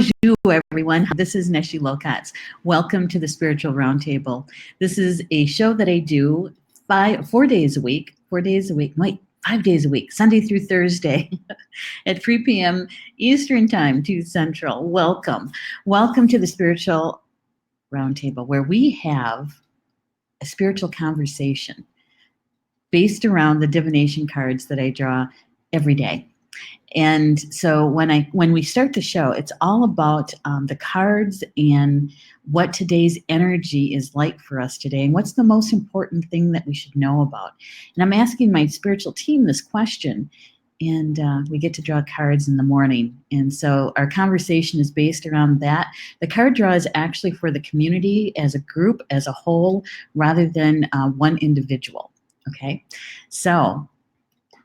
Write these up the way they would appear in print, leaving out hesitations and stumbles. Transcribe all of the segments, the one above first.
Bonjour, everyone. This is Neshi Lokotz. Welcome to the Spiritual Roundtable. This is a show that I do 4 days a week, 5 days a week, Sunday through Thursday at 3 p.m. Eastern Time, 2 Central. Welcome. Welcome to the Spiritual Roundtable, where we have a spiritual conversation based around the divination cards that I draw every day. And so when we start the show, it's all about the cards and what today's energy is like for us today, and what's the most important thing that we should know about. And I'm asking my spiritual team this question, and we get to draw cards in the morning. And so our conversation is based around that. The card draw is actually for the community as a group, as a whole, rather than one individual. Okay, so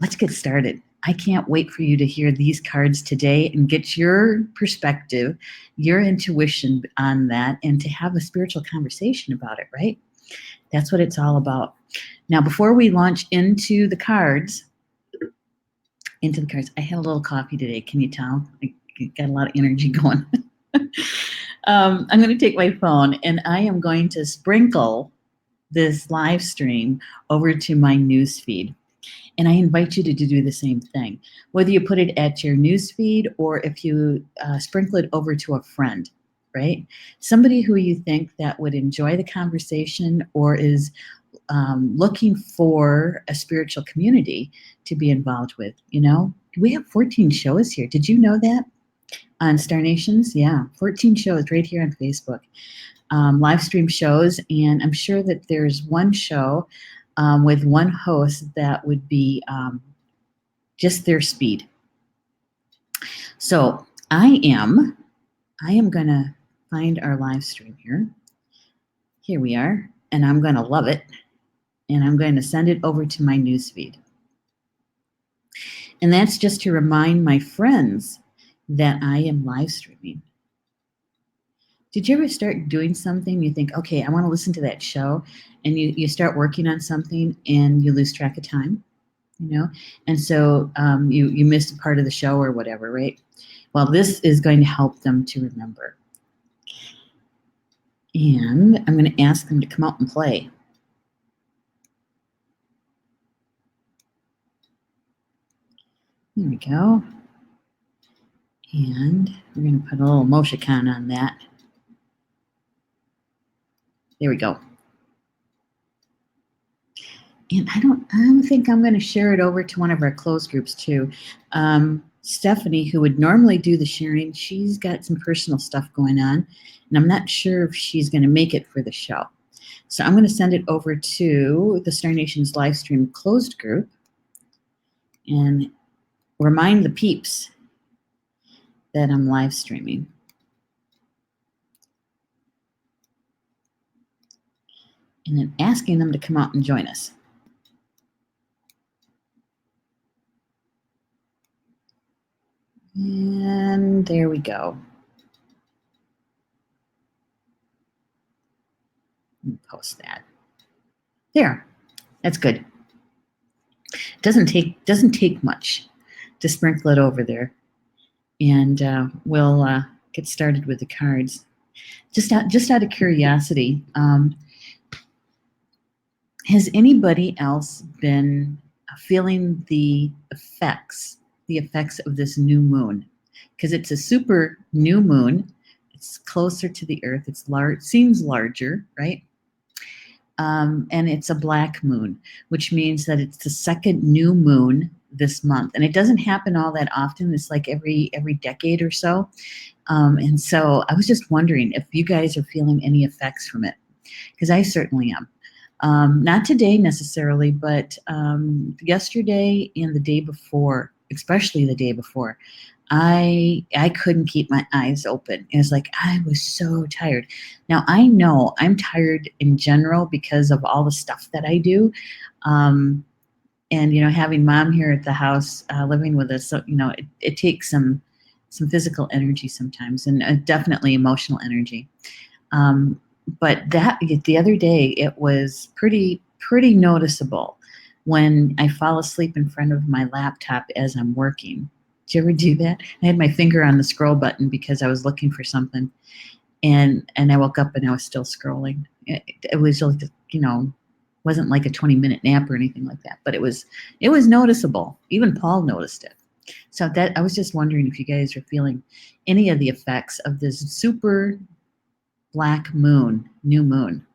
let's get started. I can't wait for you to hear these cards today and get your perspective, your intuition on that, and to have a spiritual conversation about it, right? That's what it's all about. Now, before we launch into the cards, I had a little coffee today. Can you tell? I got a lot of energy going. I'm going to take my phone and I am going to sprinkle this live stream over to my news feed. And I invite you to do the same thing, whether you put it at your newsfeed or if you sprinkle it over to a friend, right? Somebody who you think that would enjoy the conversation or is looking for a spiritual community to be involved with. You know, we have 14 shows here. Did you know that? On Star Nations? Yeah, 14 shows right here on Facebook. Live stream shows, and I'm sure that there's one show with one host that would be just their speed. So I am going to find our live stream here. Here we are, and I'm going to love it, and I'm going to send it over to my newsfeed. And that's just to remind my friends that I am live streaming. Did you ever start doing something, you think, okay, I want to listen to that show, and you start working on something and you lose track of time, you know? And so you missed a part of the show or whatever, right? Well, this is going to help them to remember. And I'm going to ask them to come out and play. There we go. And we're going to put a little emoticon on that. There we go. And I don't think I'm going to share it over to one of our closed groups too. Stephanie, who would normally do the sharing, she's got some personal stuff going on, and I'm not sure if she's going to make it for the show. So I'm going to send it over to the Star Nations live stream closed group and remind the peeps that I'm live streaming. And then asking them to come out and join us. And there we go. Let me post that. There. That's good. Doesn't take much to sprinkle it over there. And we'll get started with the cards. Just out of curiosity, has anybody else been feeling the effects of this new moon? Because it's a super new moon. It's closer to the earth. It's large, seems larger, right? And it's a black moon, which means that it's the second new moon this month. And it doesn't happen all that often. It's like every decade or so. And so I was just wondering if you guys are feeling any effects from it, because I certainly am. Not today necessarily, but yesterday and the day before, especially the day before, I couldn't keep my eyes open. It was like I was so tired. Now I know I'm tired in general because of all the stuff that I do. And, you know, having mom here at the house, living with us, so, you know, it takes some physical energy sometimes, and definitely emotional energy. But the other day, it was pretty noticeable when I fall asleep in front of my laptop as I'm working. Did you ever do that? I had my finger on the scroll button because I was looking for something, and I woke up and I was still scrolling. It was like, wasn't like a 20-minute nap or anything like that, but it was noticeable. Even Paul noticed it. So that I was just wondering if you guys are feeling any of the effects of this super black moon, new moon.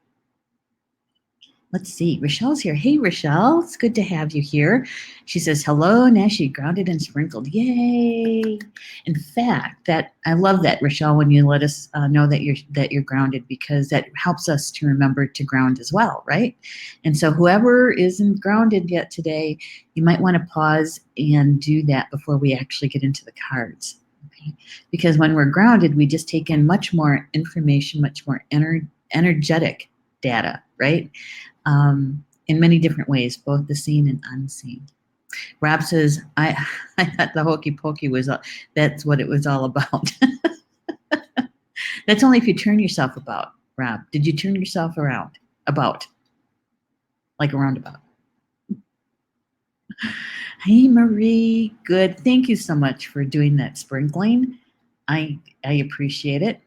Let's see. Rochelle's here. Hey, Rochelle. It's good to have you here. She says, hello, Neshi, grounded and sprinkled. Yay. In fact, that I love that, Rochelle, when you let us know that you're grounded, because that helps us to remember to ground as well, right? And so whoever isn't grounded yet today, you might want to pause and do that before we actually get into the cards. Okay? Because when we're grounded, we just take in much more information, much more energetic data, right? In many different ways, both the seen and unseen. Rob says, I thought the hokey pokey was, that's what it was all about. That's only if you turn yourself about, Rob. Did you turn yourself around? About. Like a roundabout. Hey, Marie. Good. Thank you so much for doing that sprinkling. I appreciate it.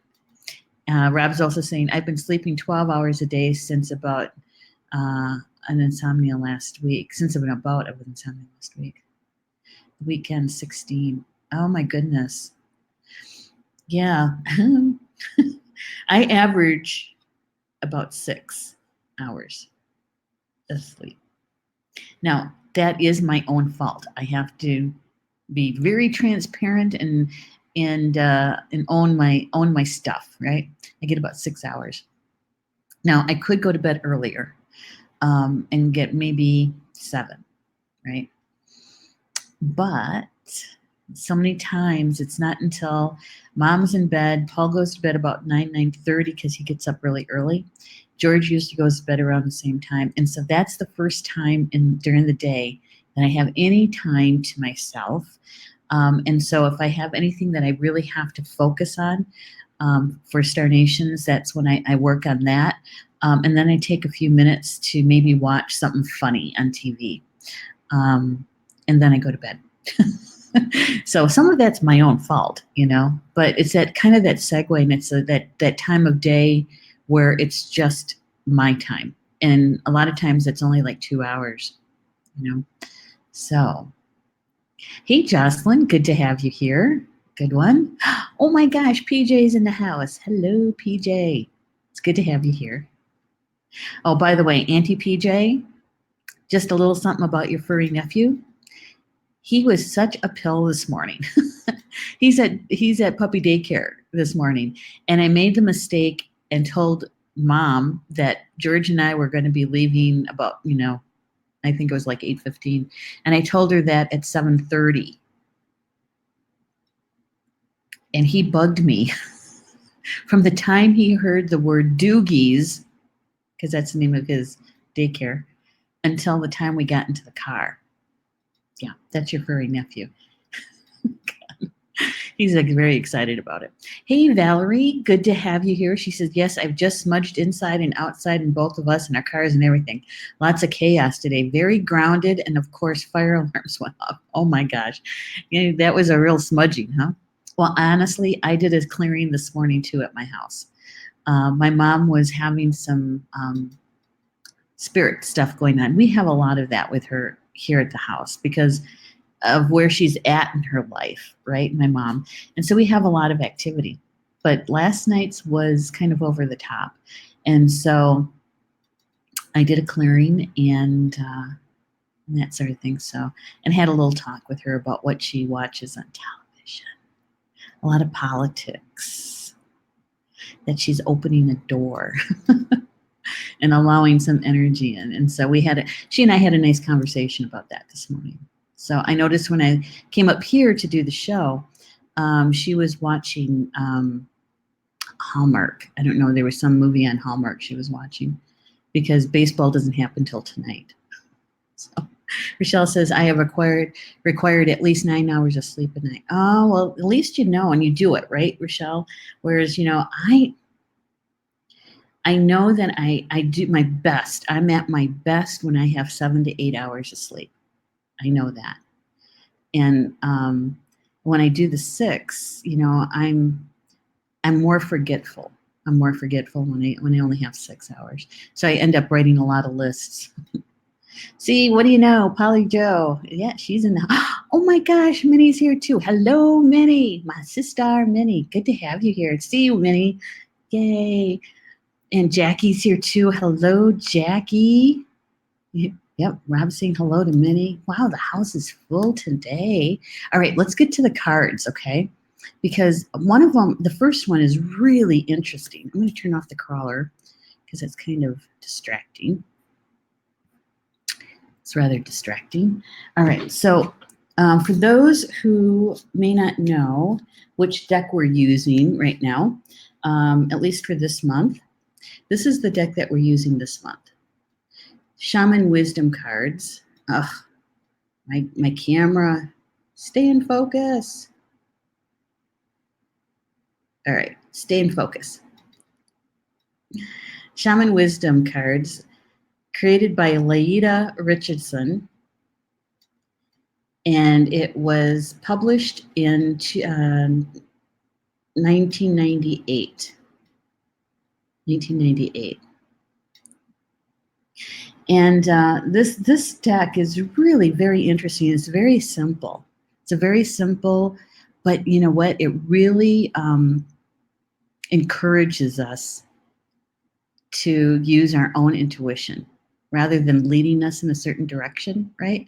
Rob's also saying, I've been sleeping 12 hours a day since about an insomnia last week. Since I've been about of insomnia last week. Weekend 16. Oh my goodness. Yeah. I average about 6 hours of sleep. Now, that is my own fault. I have to be very transparent and own my stuff, right? I get about 6 hours. Now, I could go to bed earlier and get maybe 7, right? But so many times it's not until mom's in bed. Paul goes to bed about 9:30 because he gets up really early. George usually goes to bed around the same time. And so that's the first time during the day that I have any time to myself. And so if I have anything that I really have to focus on for Star Nations, that's when I work on that. And then I take a few minutes to maybe watch something funny on TV. And then I go to bed. So some of that's my own fault, but it's that kind of that segue, and it's that time of day where it's just my time. And a lot of times it's only like 2 hours, So, hey, Jocelyn, good to have you here. Good one. Oh my gosh, PJ's in the house. Hello, PJ. It's good to have you here. Oh, by the way, Auntie PJ, just a little something about your furry nephew. He was such a pill this morning. He's at puppy daycare this morning, and I made the mistake and told Mom that George and I were going to be leaving about, I think it was like 8:15, and I told her that at 7:30, and he bugged me from the time he heard the word doogies, because that's the name of his daycare, until the time we got into the car. Yeah, that's your furry nephew. He's very excited about it. Hey, Valerie, good to have you here. She says, yes, I've just smudged inside and outside in both of us and our cars and everything. Lots of chaos today. Very grounded. And of course, fire alarms went off. Oh my gosh. That was a real smudging, huh? Well, honestly, I did a clearing this morning too at my house. My mom was having some spirit stuff going on. We have a lot of that with her here at the house because of where she's at in her life, right? My mom. And so we have a lot of activity. But last night's was kind of over the top. And so I did a clearing and that sort of thing. So, and had a little talk with her about what she watches on television. A lot of politics. That she's opening a door and allowing some energy in. And so she and I had a nice conversation about that this morning. So I noticed when I came up here to do the show, she was watching Hallmark. I don't know, there was some movie on Hallmark she was watching because baseball doesn't happen till tonight. So Rochelle says, I have required at least 9 hours of sleep a night. Oh, well, at least and you do it, right, Rochelle? Whereas, I know that I do my best. I'm at my best when I have 7 to 8 hours of sleep. I know that. And When I do the 6, I'm more forgetful. I'm more forgetful when I only have 6 hours. So I end up writing a lot of lists. See, what do you know? Polly Joe. Yeah, she's in the. Oh my gosh, Minnie's here too. Hello, Minnie. My sister, Minnie. Good to have you here. See you, Minnie. Yay. And Jackie's here too. Hello, Jackie. Yep, Rob's saying hello to Minnie. Wow, the house is full today. All right, let's get to the cards, okay? Because one of them, the first one is really interesting. I'm going to turn off the crawler because it's kind of distracting. It's rather distracting. All right, so for those who may not know which deck we're using right now, at least for this month, this is the deck that we're using this month. Shaman Wisdom cards. Ugh, my camera. Stay in focus. All right, stay in focus. Shaman Wisdom cards created by Laida Richardson, and it was published in 1998. 1998. And this deck is really very interesting. It's very simple. It's a very simple, but you know what? It really encourages us to use our own intuition rather than leading us in a certain direction, right?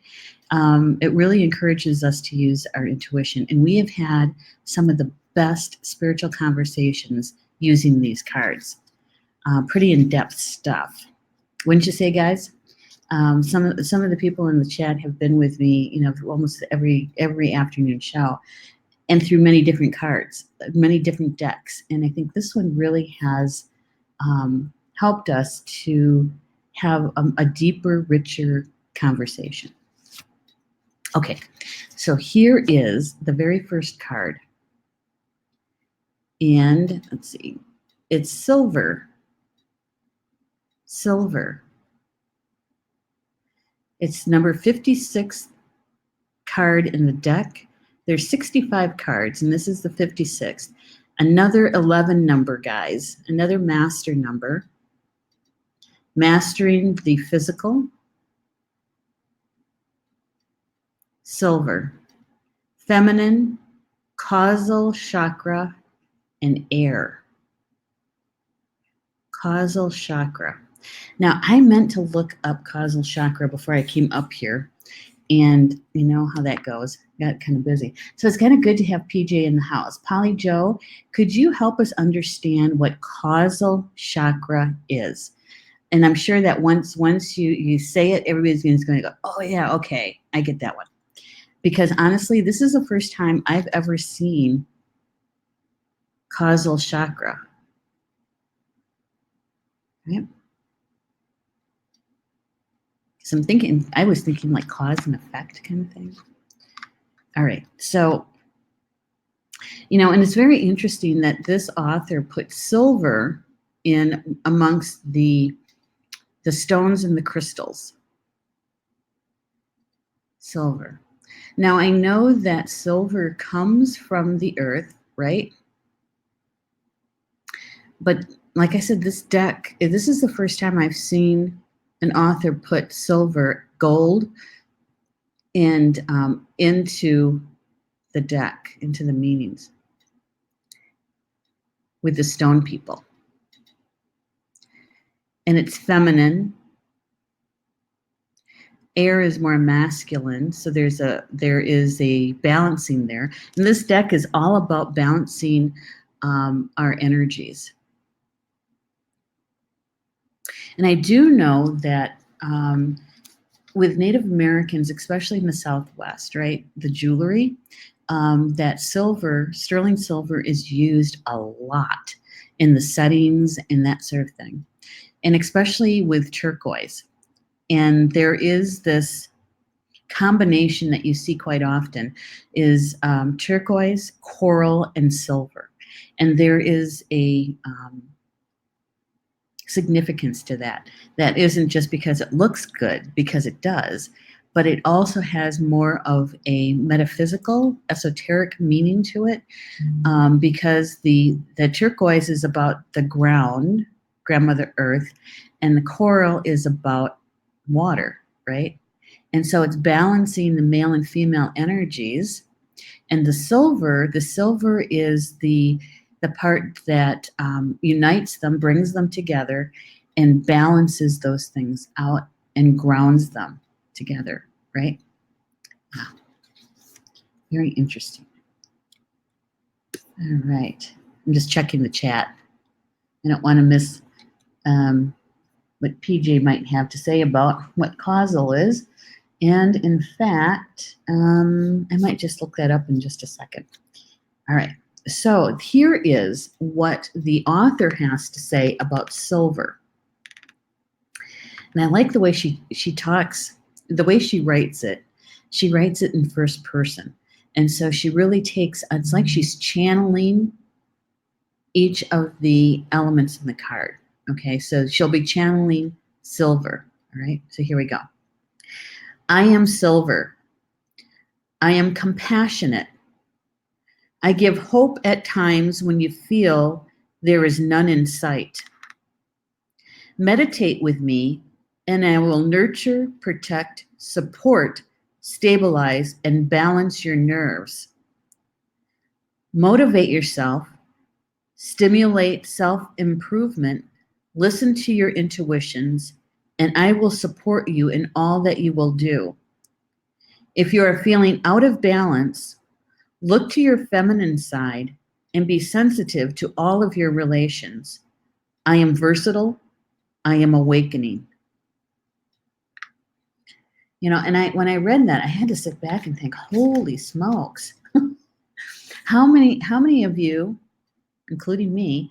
It really encourages us to use our intuition. And we have had some of the best spiritual conversations using these cards. Pretty in-depth stuff. Wouldn't you say, guys? Some of the people in the chat have been with me, almost every afternoon show, and through many different cards, many different decks. And I think this one really has helped us to have a deeper, richer conversation. Okay, so here is the very first card, and let's see, it's silver. Silver. It's number 56 card in the deck. There's 65 cards, and this is the 56th. Another 11 number, guys. Another master number. Mastering the physical. Silver. Feminine. Causal Chakra. And air. Causal Chakra. Now, I meant to look up Causal Chakra before I came up here, and you know how that goes. Got kind of busy. So it's kind of good to have PJ in the house. Polly Joe, could you help us understand what Causal Chakra is? And I'm sure that once you say it, everybody's going to go, oh yeah, okay, I get that one. Because honestly, this is the first time I've ever seen Causal Chakra. Right? So I was thinking like cause and effect kind of thing. All right, so, and it's very interesting that this author put silver in amongst the stones and the crystals. Silver. Now, I know that silver comes from the earth, right? But like I said, this is the first time I've seen an author put silver, gold, and into the deck, into the meanings with the stone people. And it's feminine. Air is more masculine, so there is a balancing there. And this deck is all about balancing our energies. And I do know that with Native Americans, especially in the Southwest, right, the jewelry, that sterling silver is used a lot in the settings and that sort of thing. And especially with turquoise. And there is this combination that you see quite often is turquoise, coral, and silver. And there is a significance to that. That isn't just because it looks good, because it does, but it also has more of a metaphysical, esoteric meaning to it, because the turquoise is about the ground, Grandmother Earth, and the coral is about water, right? And so it's balancing the male and female energies. And the silver is the part that unites them, brings them together, and balances those things out and grounds them together, right? Wow. Very interesting. All right. I'm just checking the chat. I don't want to miss what PJ might have to say about what causal is. And in fact, I might just look that up in just a second. All right. So here is what the author has to say about silver. And I like the way she talks, the way she writes it. She writes it in first person. And so she really takes, it's like she's channeling each of the elements in the card. Okay, so she'll be channeling silver. All right, so here we go. I am silver. I am compassionate. I give hope at times when you feel there is none in sight. Meditate with me, and I will nurture, protect, support, stabilize, and balance your nerves. Motivate yourself, stimulate self-improvement, listen to your intuitions, and I will support you in all that you will do. If you are feeling out of balance, look to your feminine side and be sensitive to all of your relations. I am versatile. I am awakening. You know, and when I read that, I had to sit back and think, holy smokes. How many of you, including me,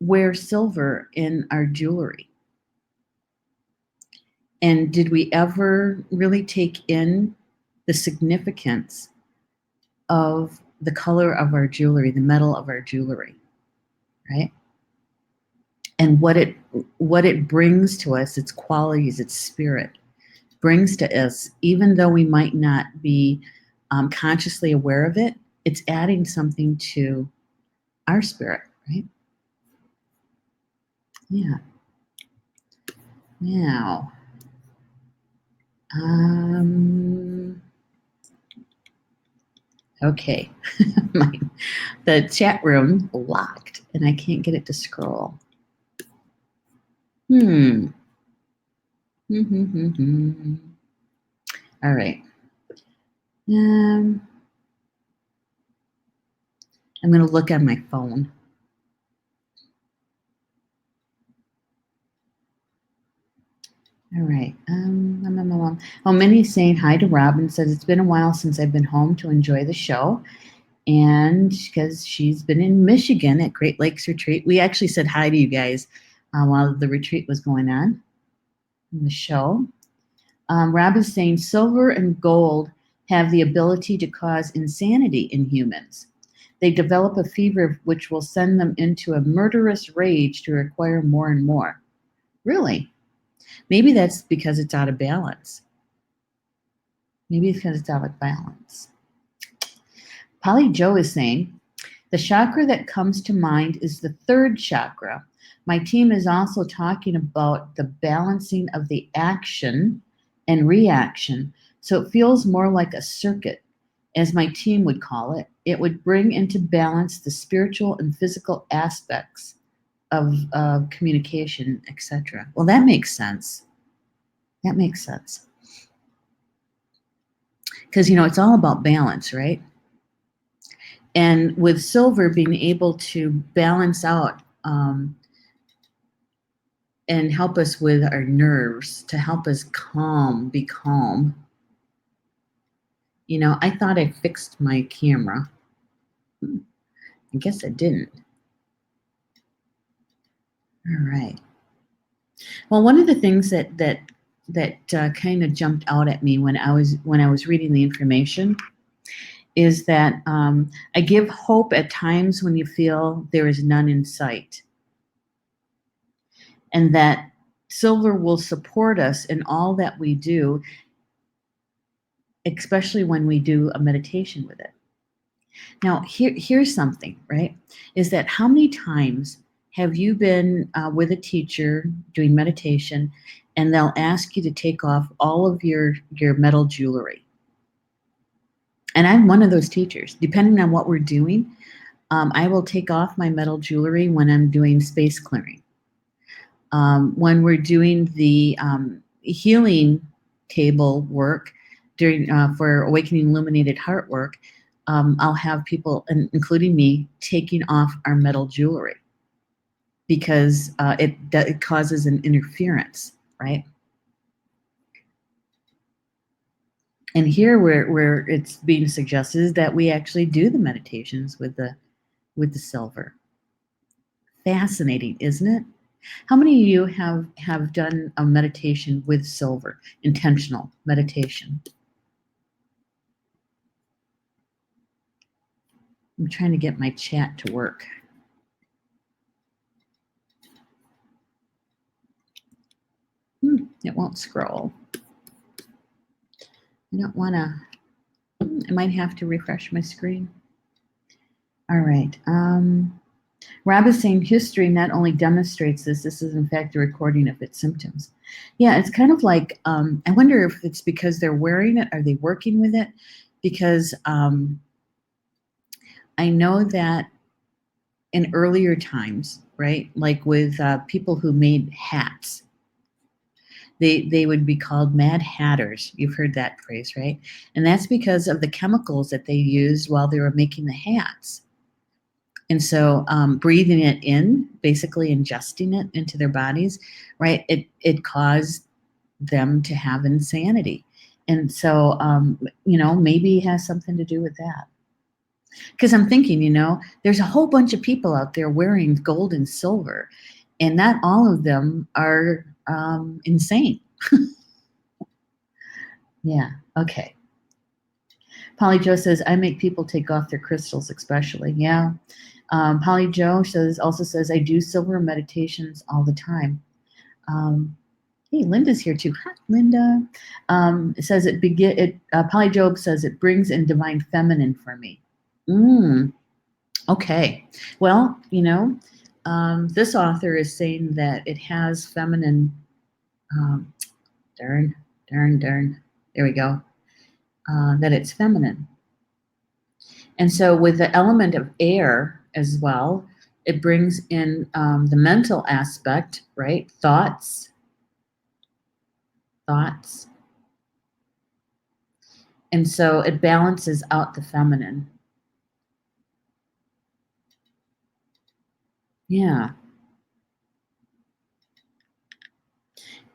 wear silver in our jewelry? And did we ever really take in the significance of the color of our jewelry, the metal of our jewelry, right? And what it brings to us, its qualities, its spirit, brings to us, even though we might not be consciously aware of it, it's adding something to our spirit, right? Yeah. Now, okay. The chat room locked, and I can't get it to scroll. All right. I'm going to look on my phone. All right. Oh, Minnie's saying hi to Robin. Says it's been a while since I've been home to enjoy the show, and because she's been in Michigan at Great Lakes Retreat. We actually said hi to you guys while the retreat was going on in the show. Robin's saying silver and gold have the ability to cause insanity in humans. They develop a fever which will send them into a murderous rage to acquire more and more. Really? Maybe that's because it's out of balance. Maybe it's because it's out of balance. Polly Joe is saying, the chakra that comes to mind is the third chakra. My team is also talking about the balancing of the action and reaction, so it feels more like a circuit, as my team would call it. It would bring into balance the spiritual and physical aspects of communication, etc. Well, that makes sense. That makes sense. Because, it's all about balance, right? And with silver being able to balance out and help us with our nerves, to help us be calm. I thought I fixed my camera. I guess I didn't. All right. Well, one of the things that kind of jumped out at me when I was reading the information is that I give hope at times when you feel there is none in sight, and that silver will support us in all that we do. especially when we do a meditation with it. Now, here's something, right? Is that how many times have you been with a teacher doing meditation, and they'll ask you to take off all of your metal jewelry? And I'm one of those teachers. Depending on what we're doing, I will take off my metal jewelry when I'm doing space clearing. When we're doing the healing table work during for awakening illuminated heart work, I'll have people, including me, taking off our metal jewelry because it causes an interference, right? And here, where it's being suggested is that we actually do the meditations with the silver. Fascinating, isn't it? How many of you have done a meditation with silver, intentional meditation? I'm trying to get my chat to work. It won't scroll. I don't want to. I might have to refresh my screen. All right. Rob is saying history not only demonstrates this is in fact a recording of its symptoms. Yeah, it's kind of like, I wonder if it's because they're wearing it. Are they working with it? Because I know that in earlier times, right, like with people who made hats, they would be called mad hatters. You've heard that phrase, right? And that's because of the chemicals that they used while they were making the hats. And so breathing it in, basically ingesting it into their bodies, right, it caused them to have insanity. And so, maybe it has something to do with that. Because I'm thinking, there's a whole bunch of people out there wearing gold and silver, and not all of them are insane. Yeah, okay. Polly Joe says, I make people take off their crystals, especially. Yeah. Polly Joe also says, I do silver meditations all the time. Hey, Linda's here too. Hi, Linda. It says Polly Joe says it brings in divine feminine for me. Okay. Well, this author is saying that it has feminine. Darn. There we go. That it's feminine. And so with the element of air as well, it brings in the mental aspect, right? Thoughts. And so it balances out the feminine. Yeah.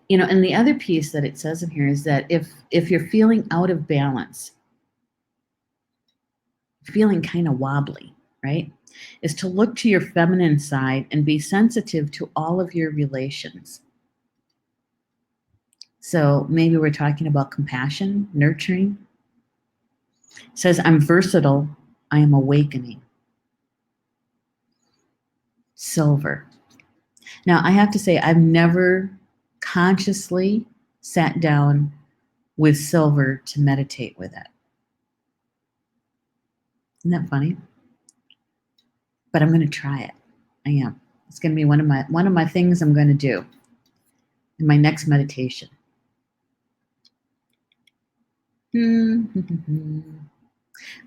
And the other piece that it says in here is that if you're feeling out of balance, feeling kind of wobbly, right, is to look to your feminine side and be sensitive to all of your relations. So maybe we're talking about compassion, nurturing. It says, I'm versatile, I am awakening. Silver. Now, I have to say, I've never consciously sat down with silver to meditate with it. Isn't that funny? But I'm going to try it. I am. It's going to be one of my things I'm going to do in my next meditation.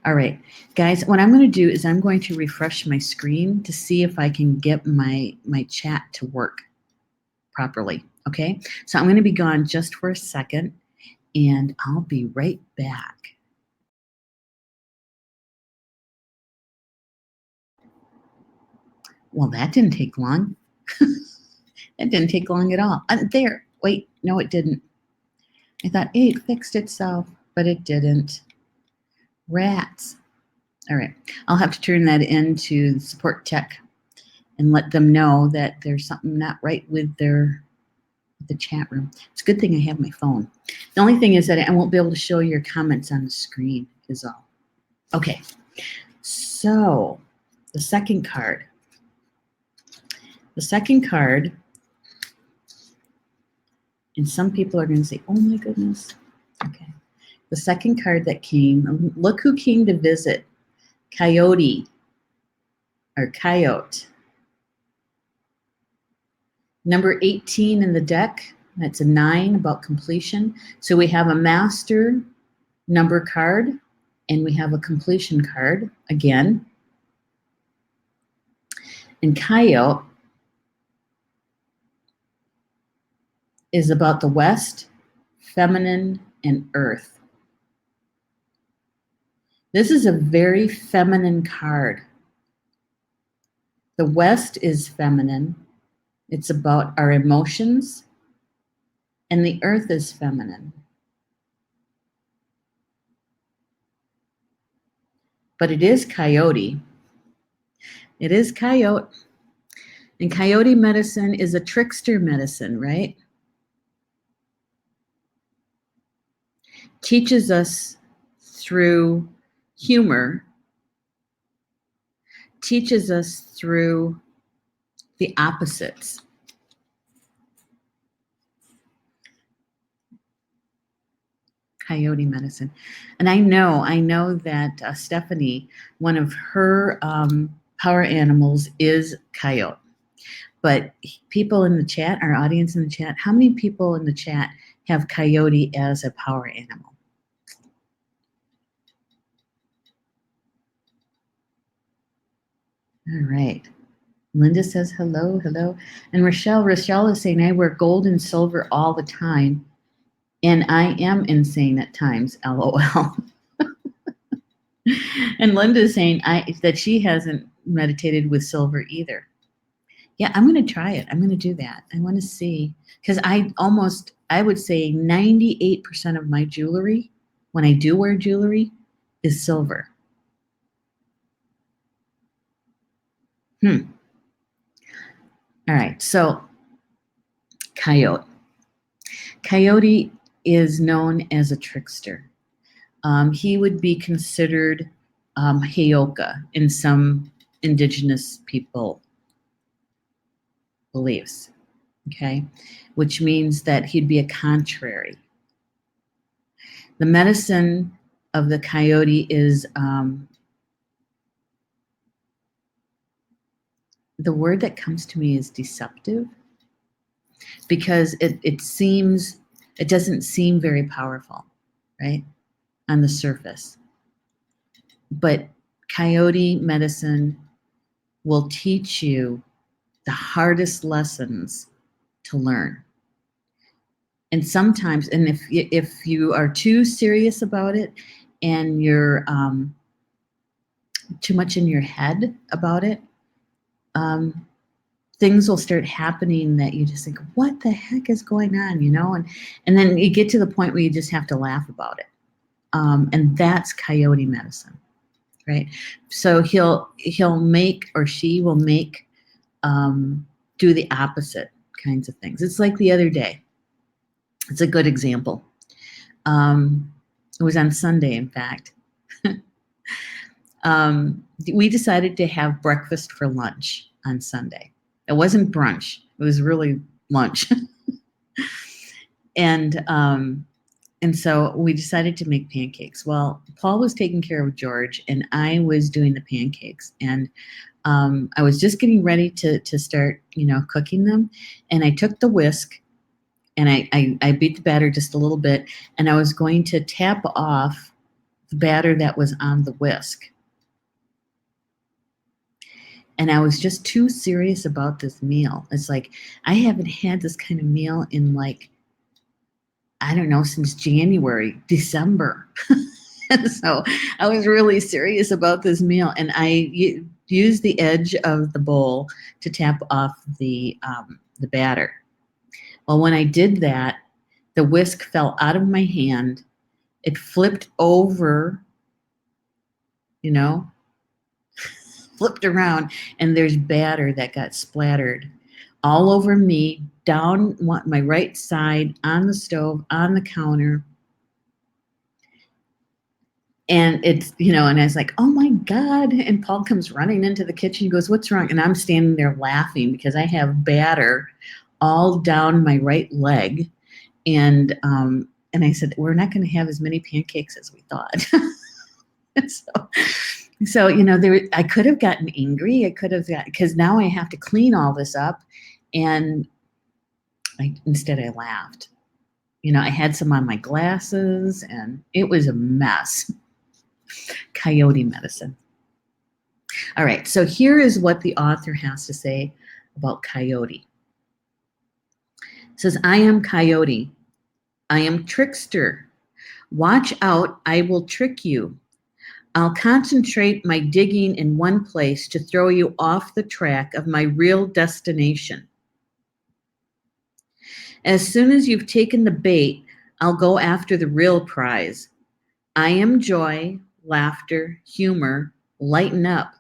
All right, guys, what I'm going to do is I'm going to refresh my screen to see if I can get my chat to work properly. Okay, so I'm going to be gone just for a second, and I'll be right back. Well, that didn't take long. That didn't take long at all. There. Wait, no, it didn't. I thought, hey, it fixed itself, but it didn't. Rats. All right. I'll have to turn that into support tech and let them know that there's something not right with the chat room. It's a good thing I have my phone. The only thing is that I won't be able to show your comments on the screen is all. Okay. So the second card. The second card, and some people are going to say, oh my goodness. Okay. The second card that came, look who came to visit. Coyote or Coyote. Number 18 in the deck, that's a 9 about completion. So we have a master number card and we have a completion card again. And Coyote is about the West, feminine, and earth. This is a very feminine card. The West is feminine. It's about our emotions, and the earth is feminine. But it is Coyote. It is Coyote. And Coyote medicine is a trickster medicine, right? Teaches us through humor, teaches us through the opposites. Coyote medicine. And I know that Stephanie, one of her power animals is coyote. But people in the chat, our audience in the chat, how many people in the chat have coyote as a power animal? All right. Linda says hello, hello. And Rochelle is saying, I wear gold and silver all the time, and I am insane at times, LOL. And Linda is saying that she hasn't meditated with silver either. Yeah, I'm going to try it. I'm going to do that. I want to see, because I would say 98% of my jewelry, when I do wear jewelry, is silver. All right, so Coyote. Coyote is known as a trickster. He would be considered Heyoka in some indigenous people beliefs, okay? Which means that he'd be a contrary. The medicine of the coyote is, the word that comes to me is deceptive, because it doesn't seem very powerful, right, on the surface. But coyote medicine will teach you the hardest lessons to learn. And sometimes, and if you are too serious about it and you're too much in your head about it, things will start happening that you just think, what the heck is going on, you know? And then you get to the point where you just have to laugh about it. And that's coyote medicine, right? So he'll make, or she will make, do the opposite kinds of things. It's like the other day. It's a good example. It was on Sunday, in fact. We decided to have breakfast for lunch on Sunday. It wasn't brunch. It was really lunch. And so we decided to make pancakes. Well, Paul was taking care of George, and I was doing the pancakes. And I was just getting ready to start, cooking them. And I took the whisk, and I beat the batter just a little bit, and I was going to tap off the batter that was on the whisk. And I was just too serious about this meal. It's like, I haven't had this kind of meal in I don't know, since January, December. And so I was really serious about this meal. And I used the edge of the bowl to tap off the batter. Well, when I did that, the whisk fell out of my hand. It flipped over, flipped around, and there's batter that got splattered all over me, down my right side, on the stove, on the counter. And it's, and I was like, oh my God. And Paul comes running into the kitchen. He goes, what's wrong? And I'm standing there laughing because I have batter all down my right leg. And And I said, we're not going to have as many pancakes as we thought. So, I could have gotten angry. I could have because now I have to clean all this up. And instead I laughed. I had some on my glasses and it was a mess. Coyote medicine. All right, so here is what the author has to say about Coyote. It says, I am Coyote. I am trickster. Watch out, I will trick you. I'll concentrate my digging in one place to throw you off the track of my real destination. As soon as you've taken the bait, I'll go after the real prize. I am joy, laughter, humor, lighten up.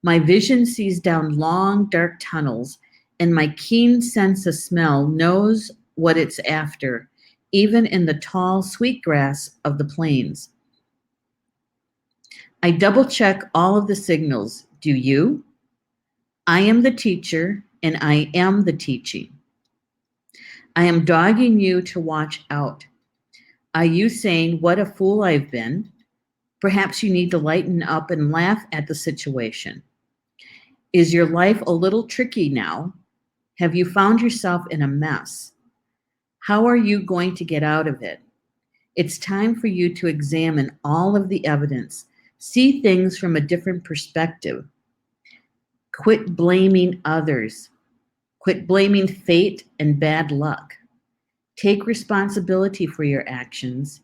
My vision sees down long, dark tunnels, and my keen sense of smell knows what it's after, even in the tall, sweet grass of the plains. I double check all of the signals. Do you? I am the teacher, and I am the teaching. I am dogging you to watch out. Are you saying, what a fool I've been? Perhaps you need to lighten up and laugh at the situation. Is your life a little tricky now? Have you found yourself in a mess? How are you going to get out of it? It's time for you to examine all of the evidence, see things from a different perspective. Quit blaming others. Quit blaming fate and bad luck. Take responsibility for your actions.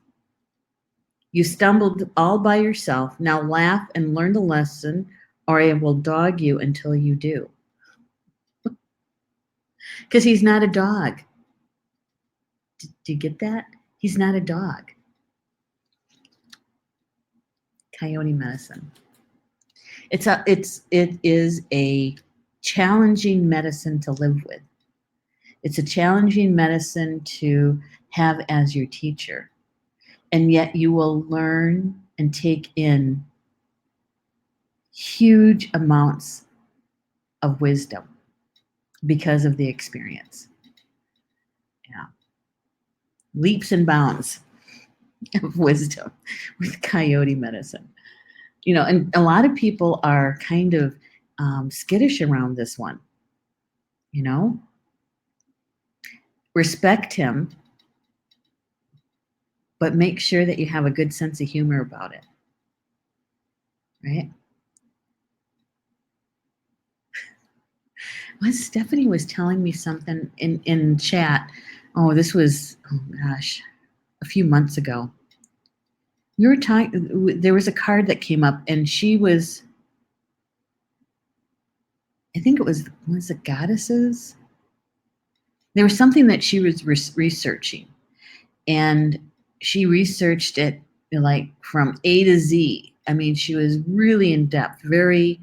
You stumbled all by yourself. Now laugh and learn the lesson, or I will dog you until you do. Because he's not a dog. Do you get that? He's not a dog. Coyote medicine. It is a challenging medicine to live with. It's a challenging medicine to have as your teacher. And yet you will learn and take in huge amounts of wisdom because of the experience. Yeah. Leaps and bounds of wisdom with coyote medicine. And a lot of people are kind of skittish around this one. Respect him, but make sure that you have a good sense of humor about it. Right? Well, Stephanie was telling me something in chat. This was, a few months ago. We were talking, there was a card that came up and she was, I think it was it goddesses? There was something that she was researching, and she researched it like from A to Z. I mean, she was really in depth, very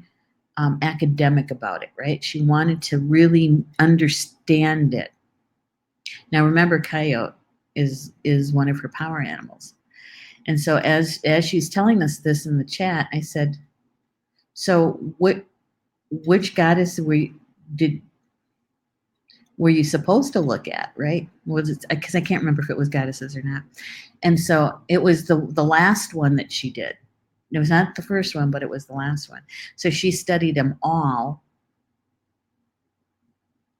academic about it, right? She wanted to really understand it. Now, remember, Coyote is one of her power animals. And so as she's telling us this in the chat, I said, so which goddess were you supposed to look at, right? Was it, because I can't remember if it was goddesses or not. And so it was the last one that she did. It was not the first one, but it was the last one. So she studied them all.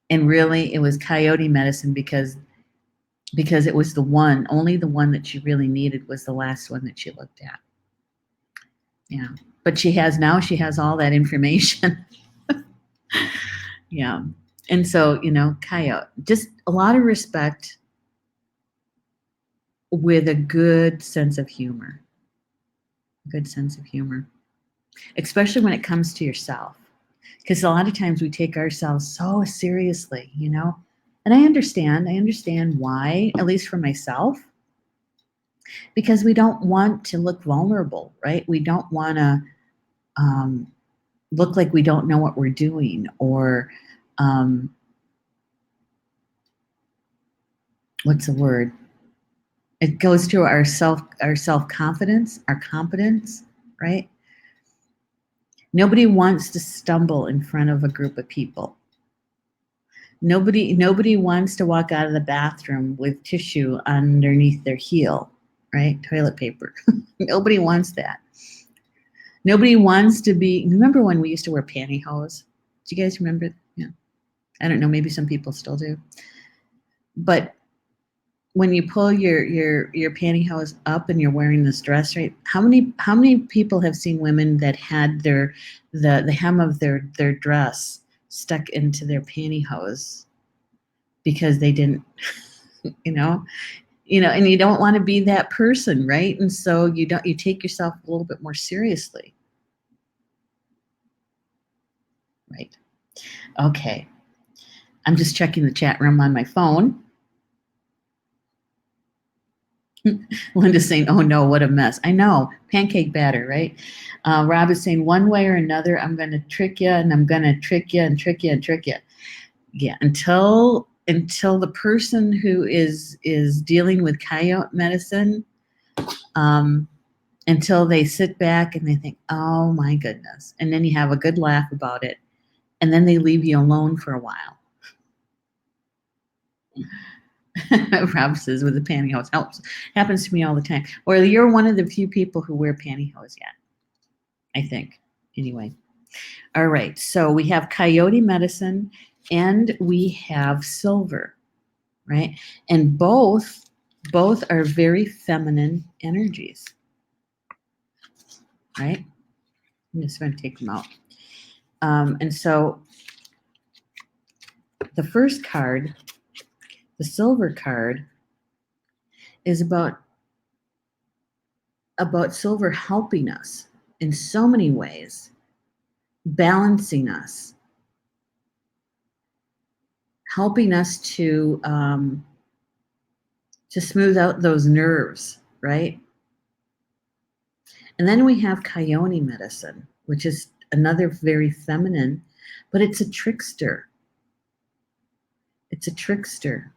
And really it was coyote medicine because it was only the one that she really needed was the last one that she looked at. Yeah. But she has all that information. Yeah. And so, coyote, just a lot of respect with a good sense of humor. Good sense of humor, especially when it comes to yourself. Because a lot of times we take ourselves so seriously, and I understand why, at least for myself, because we don't want to look vulnerable, right? We don't want to look like we don't know what we're doing, or what's the word? It goes to our self-confidence, our competence, right? Nobody wants to stumble in front of a group of people. Nobody wants to walk out of the bathroom with tissue underneath their heel, right? Toilet paper. Nobody wants that. Nobody wants to be. Remember when we used to wear pantyhose? Do you guys remember? Yeah. I don't know. Maybe some people still do. But when you pull your pantyhose up and you're wearing this dress, right? How many people have seen women that had the hem of their dress stuck into their pantyhose because they didn't, you know, and you don't want to be that person, right? And so you take yourself a little bit more seriously, right? Okay, I'm just checking the chat room on my phone. Linda's saying, "Oh no, what a mess!" I know, pancake batter, right? Rob is saying, "One way or another, I'm going to trick you, and I'm going to trick you, and trick you, and trick you." Yeah, until the person who is dealing with coyote medicine, until they sit back and they think, "Oh my goodness," and then you have a good laugh about it, and then they leave you alone for a while. Rob says with the pantyhose helps. Happens to me all the time. Or you're one of the few people who wear pantyhose yet, I think. Anyway. All right. So we have coyote medicine and we have silver, right? And both are very feminine energies, right? I'm just going to take them out. And so the first card, the silver card, is about silver helping us in so many ways, balancing us, helping us to smooth out those nerves, right? And then we have coyote medicine, which is another very feminine, but it's a trickster. It's a trickster.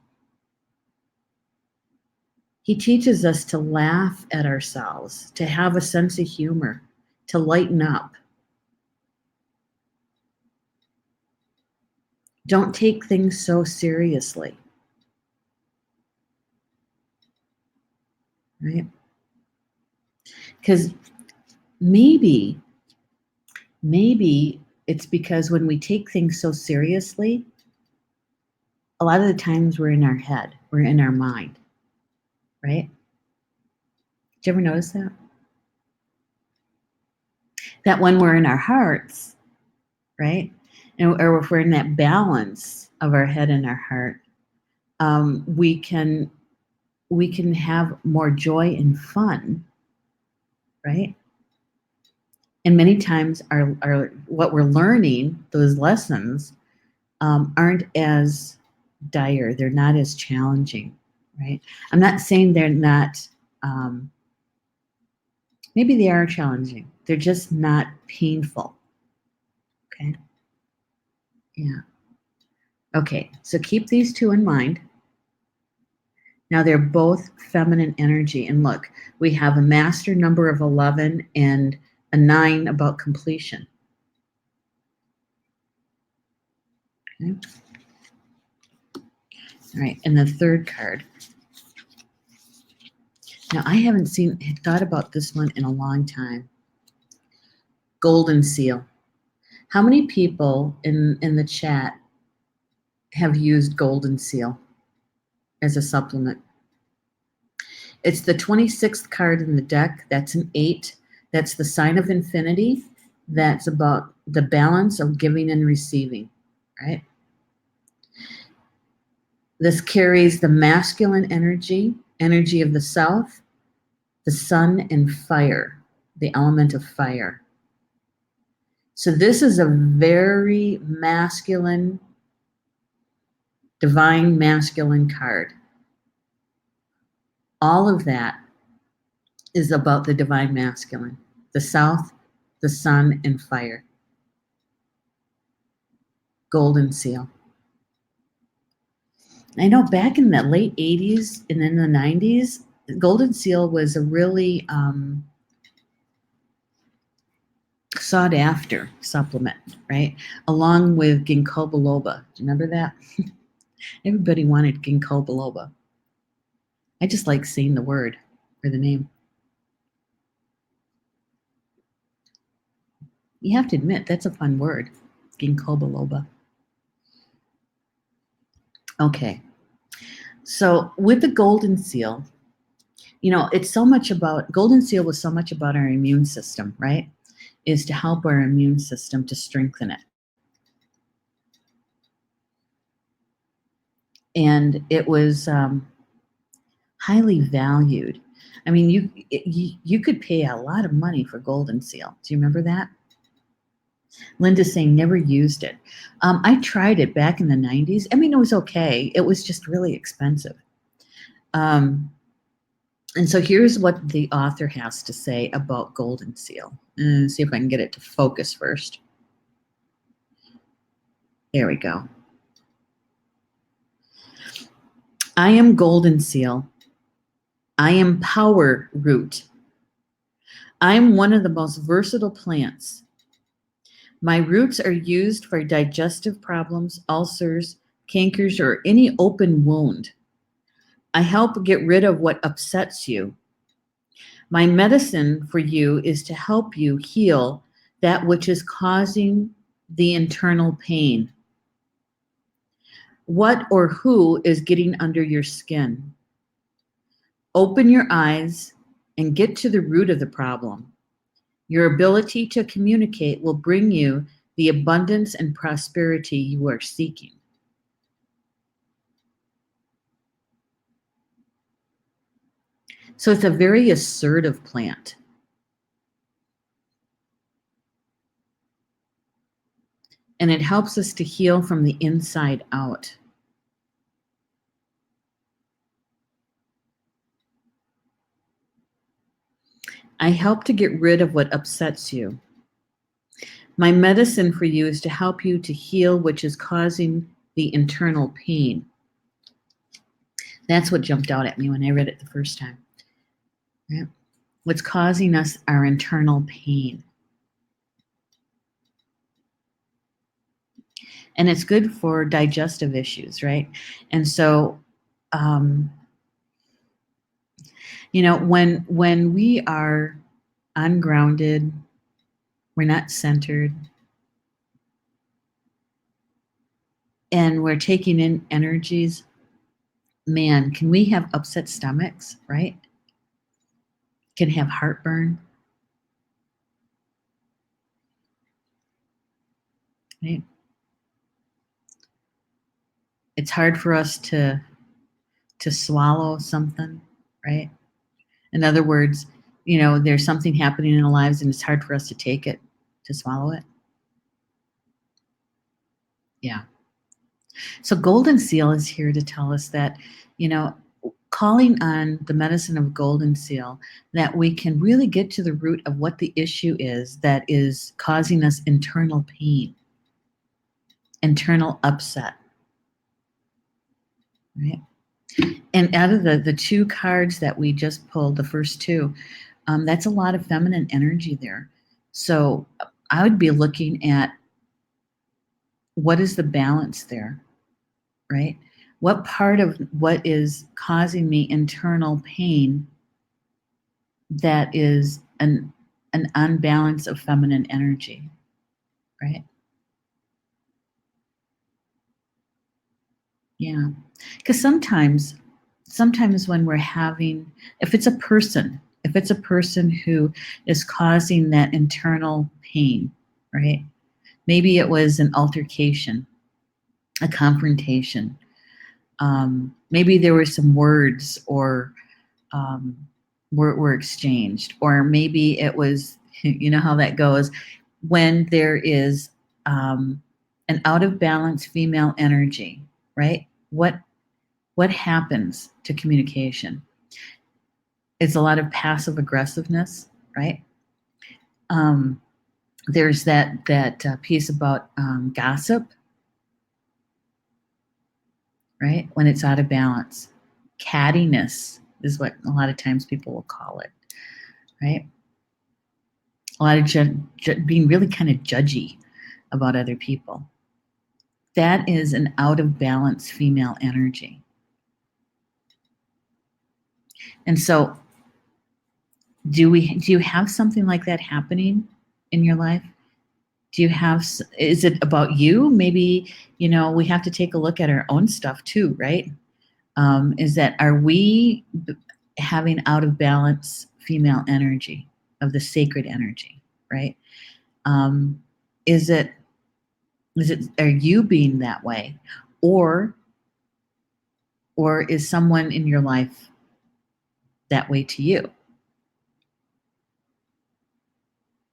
He teaches us to laugh at ourselves, to have a sense of humor, to lighten up. Don't take things so seriously. Right? Because maybe it's because when we take things so seriously, a lot of the times we're in our head, we're in our mind, right? Did you ever notice that? That when we're in our hearts, right? Or if we're in that balance of our head and our heart, we can have more joy and fun, right? And many times our what we're learning, those lessons, aren't as dire. They're not as challenging, right? I'm not saying they're not. Maybe they are challenging. They're just not painful. Okay. Yeah. Okay. So keep these two in mind. Now they're both feminine energy. And look, we have a master number of 11 and a 9 about completion. Okay. All right. And the third card. Now I haven't thought about this one in a long time. Golden seal. How many people in the chat have used golden seal as a supplement? It's the 26th card in the deck. That's an 8. That's the sign of infinity. That's about the balance of giving and receiving, right? This carries the masculine energy of the south, the sun, and fire, the element of fire. So this is a very masculine, divine masculine card. All of that is about the divine masculine, the south, the sun, and fire. Golden seal. I know back in the late 80s and in the 90s, golden seal was a really sought after supplement, right? Along with ginkgo biloba. Do you remember that? Everybody wanted ginkgo biloba. I just like saying the word or the name. You have to admit, that's a fun word, ginkgo biloba. Okay, so with the golden seal, it's so much about, golden seal was so much about our immune system, right? Is to help our immune system, to strengthen it. And it was highly valued. I mean, you could pay a lot of money for golden seal. Do you remember that? Linda's saying never used it. I tried it back in the 90s. I mean, it was okay. It was just really expensive. And so here's what the author has to say about golden seal. See if I can get it to focus first. There we go. I am golden seal. I am power root. I am one of the most versatile plants. My roots are used for digestive problems, ulcers, cankers, or any open wound. I help get rid of what upsets you. My medicine for you is to help you heal that which is causing the internal pain. What or who is getting under your skin? Open your eyes and get to the root of the problem. Your ability to communicate will bring you the abundance and prosperity you are seeking. So it's a very assertive plant. And it helps us to heal from the inside out. I help to get rid of what upsets you. My medicine for you is to help you to heal which is causing the internal pain. That's what jumped out at me when I read it the first time. Right? What's causing us our internal pain. And it's good for digestive issues, right? And so, when we are ungrounded, we're not centered, and we're taking in energies, man, can we have upset stomachs, right? Can have heartburn, right? It's hard for us to swallow something, right? In other words, there's something happening in our lives and it's hard for us to take it, to swallow it. Yeah. So golden seal is here to tell us that, calling on the medicine of golden seal, that we can really get to the root of what the issue is that is causing us internal pain, internal upset, right? And out of the two cards that we just pulled, the first two, that's a lot of feminine energy there. So I would be looking at what is the balance there, right? What part of what is causing me internal pain that is an unbalance of feminine energy, right? Yeah, because sometimes when we're having, if it's a person who is causing that internal pain, right? Maybe it was an altercation, a confrontation. Maybe there were some words or were exchanged, or maybe it was, you know how that goes, when there is an out of balance female energy, right? What happens to communication? It's a lot of passive aggressiveness, right? There's that piece about gossip, right? When it's out of balance. Cattiness is what a lot of times people will call it, right? A lot of being really kind of judgy about other people. that is an out of balance female energy. And so do you have something like that happening in your life? Do you have, is it about you? Maybe, we have to take a look at our own stuff too, right? Is that, are we having out of balance female energy, of the sacred energy, right? Is it, are you being that way? Or is someone in your life that way to you?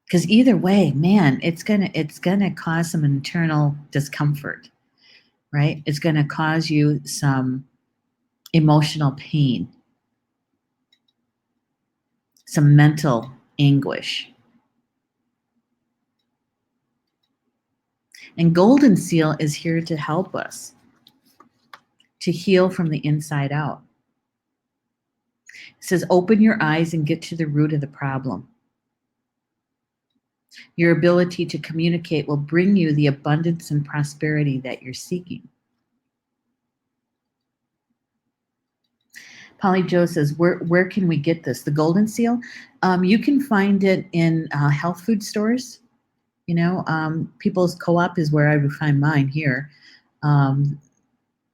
Because either way, man, it's gonna cause some internal discomfort, right? It's gonna cause you some emotional pain, some mental anguish. And Golden Seal is here to help us to heal from the inside out. It says, open your eyes and get to the root of the problem. Your ability to communicate will bring you the abundance and prosperity that you're seeking. Polly Joe says, where can we get this? The Golden Seal? You can find it in health food stores. People's Co-op is where I would find mine here.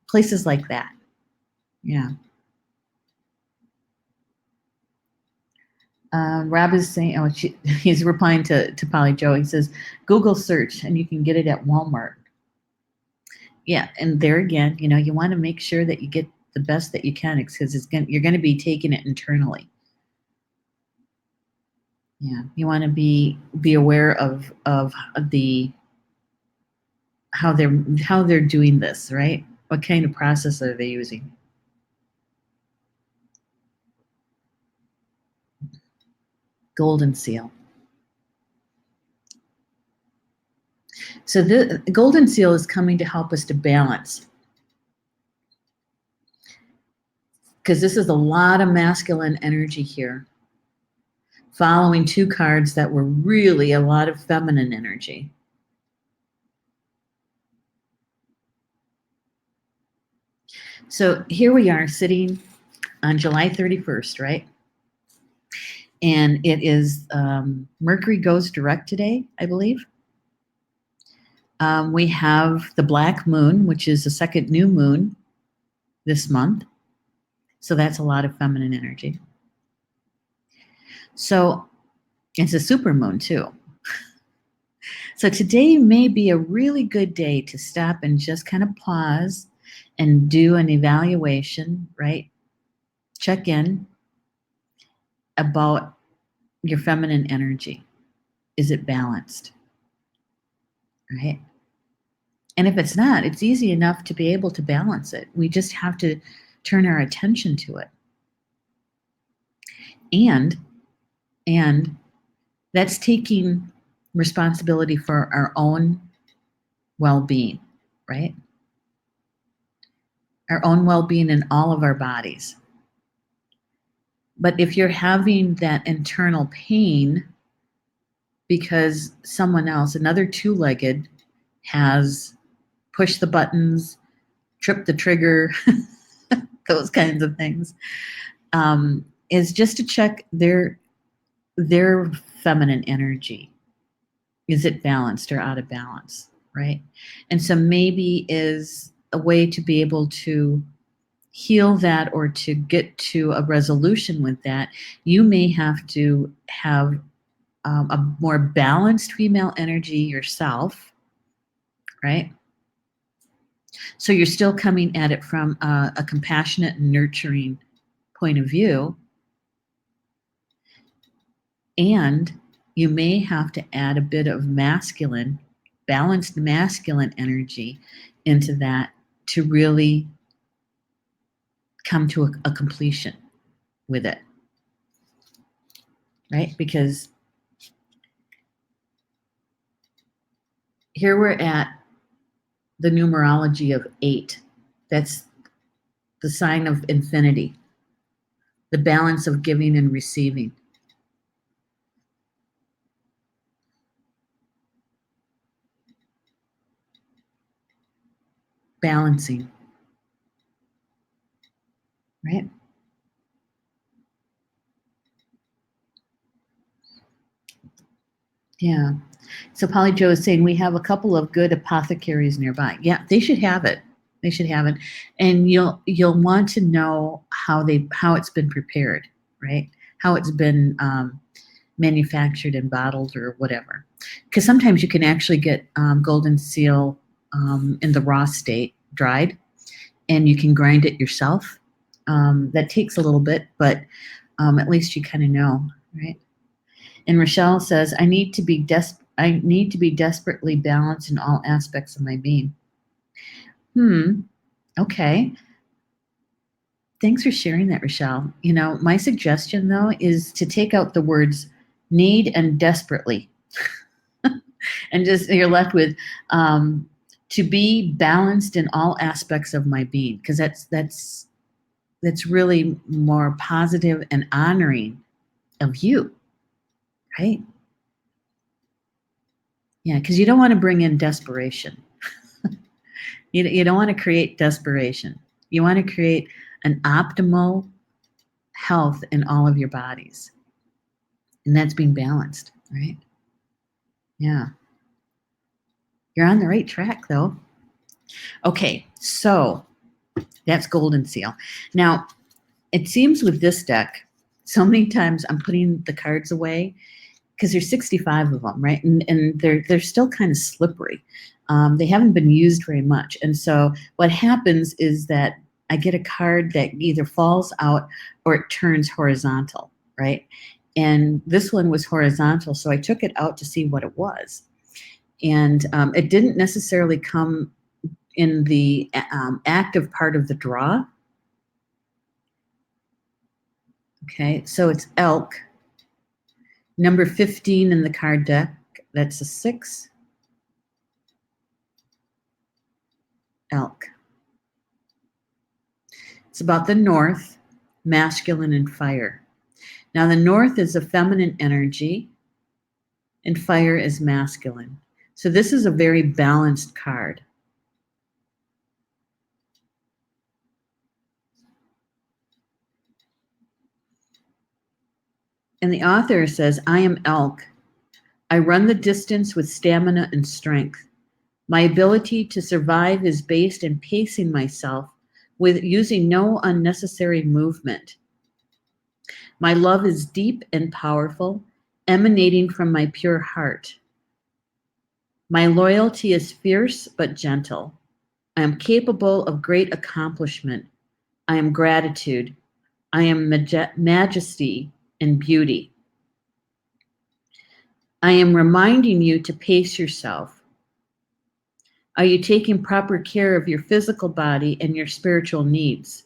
Places like that. Yeah. Rob is saying, he's replying to Polly Joe. He says, Google search and you can get it at Walmart. Yeah, and there again, you want to make sure that you get the best that you can, because you're going to be taking it internally. Yeah, you want to be aware of the how they're doing this, right? What kind of process are they using? Golden Seal. So the Golden Seal is coming to help us to balance, because this is a lot of masculine energy here, following two cards that were really a lot of feminine energy. So here we are sitting on July 31st, right? And it is Mercury goes direct today, I believe. We have the black moon, which is the second new moon this month. So that's a lot of feminine energy. So it's a super moon too. So today may be a really good day to stop and just kind of pause and do an evaluation, right? Check in about your feminine energy. Is it balanced? Right? And if it's not, it's easy enough to be able to balance it. We just have to turn our attention to it. And that's taking responsibility for our own well-being, right? Our own well-being in all of our bodies. But if you're having that internal pain because someone else, another two-legged, has pushed the buttons, tripped the trigger, those kinds of things, is just to check their feminine energy. Is it balanced or out of balance, right? And so maybe is a way to be able to heal that or to get to a resolution with that, you may have to have a more balanced female energy yourself, right? So you're still coming at it from a compassionate and nurturing point of view. And you may have to add a bit of masculine, balanced masculine energy into that to really come to a completion with it, right? Because here we're at the numerology of 8. That's the sign of infinity, the balance of giving and receiving. balancing, right? Yeah. So Polly Joe is saying we have a couple of good apothecaries nearby. Yeah, they should have it. They should have it, and you'll want to know how it's been prepared, right? How it's been manufactured and bottled or whatever. Because sometimes you can actually get golden seal in the raw state, dried, and you can grind it yourself. That takes a little bit, but at least you kind of know, right? And Rochelle says, I need to be desperately balanced in all aspects of my being. Okay. Thanks for sharing that, Rochelle. You know, my suggestion though is to take out the words need and desperately. And just you're left with to be balanced in all aspects of my being, because that's really more positive and honoring of you, right? Yeah, because you don't want to bring in desperation. You don't want to create desperation. You want to create an optimal health in all of your bodies. And that's being balanced, right? Yeah. You're on the right track, though. Okay, so that's Golden Seal. Now, it seems with this deck, so many times I'm putting the cards away because there's 65 of them, right? And they're still kind of slippery. They haven't been used very much. And so what happens is that I get a card that either falls out or it turns horizontal, right? And this one was horizontal, so I took it out to see what it was. And it didn't necessarily come in the active part of the draw. Okay, so it's elk. Number 15 in the card deck, that's a 6. Elk. It's about the north, masculine and fire. Now the north is a feminine energy and fire is masculine. So this is a very balanced card. And the author says, I am elk. I run the distance with stamina and strength. My ability to survive is based in pacing myself with using no unnecessary movement. My love is deep and powerful, emanating from my pure heart. My loyalty is fierce but gentle. I am capable of great accomplishment. I am gratitude. I am majesty and beauty. I am reminding you to pace yourself. Are you taking proper care of your physical body and your spiritual needs?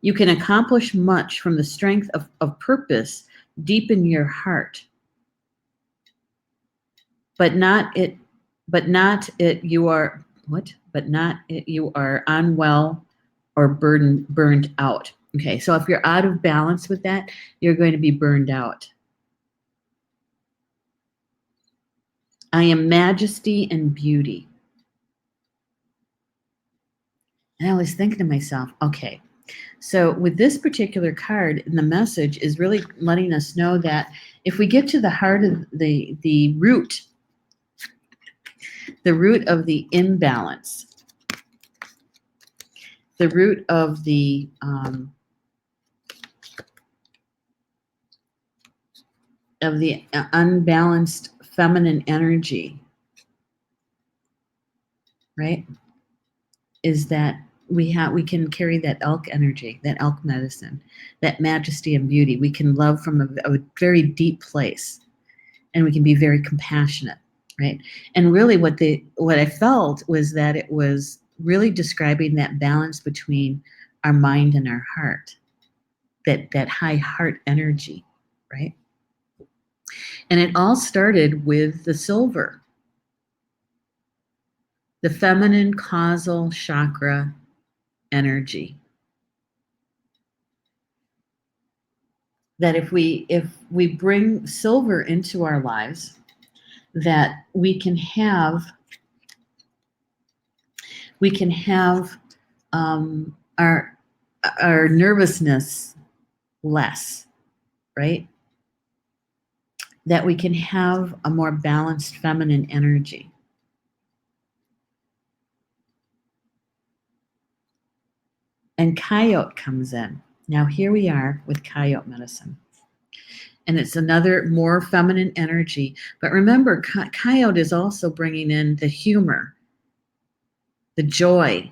You can accomplish much from the strength of purpose deep in your heart. But not it you are unwell or burned out. Okay, so if you're out of balance with that, you're going to be burned out. I am majesty and beauty. And I was thinking to myself, okay, so with this particular card, the message is really letting us know that if we get to the heart of the root of the imbalance, the root of the unbalanced feminine energy, right, is that we can carry that elk energy, that elk medicine, that majesty and beauty. We can love from a very deep place, and we can be very compassionate, right? And really what I felt was that it was really describing that balance between our mind and our heart, that high heart energy, right? And it all started with the silver, the feminine causal chakra energy. That if we bring silver into our lives, that we can have We can have our nervousness less, right? That we can have a more balanced feminine energy. And Coyote comes in. Now here we are with Coyote medicine. And it's another more feminine energy. But remember, Coyote is also bringing in the humor, the joy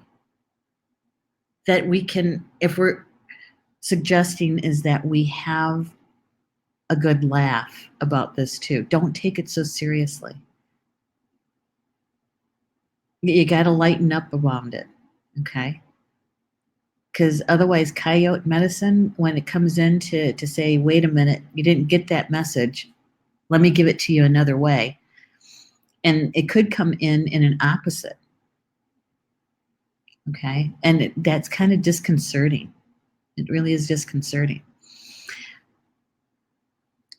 that we can, if we're suggesting, is that we have a good laugh about this too. Don't take it so seriously. You got to lighten up around it, okay? Because otherwise, Coyote medicine, when it comes in to say, wait a minute, you didn't get that message, let me give it to you another way. And it could come in an opposite, okay? And that's kind of disconcerting. It really is disconcerting.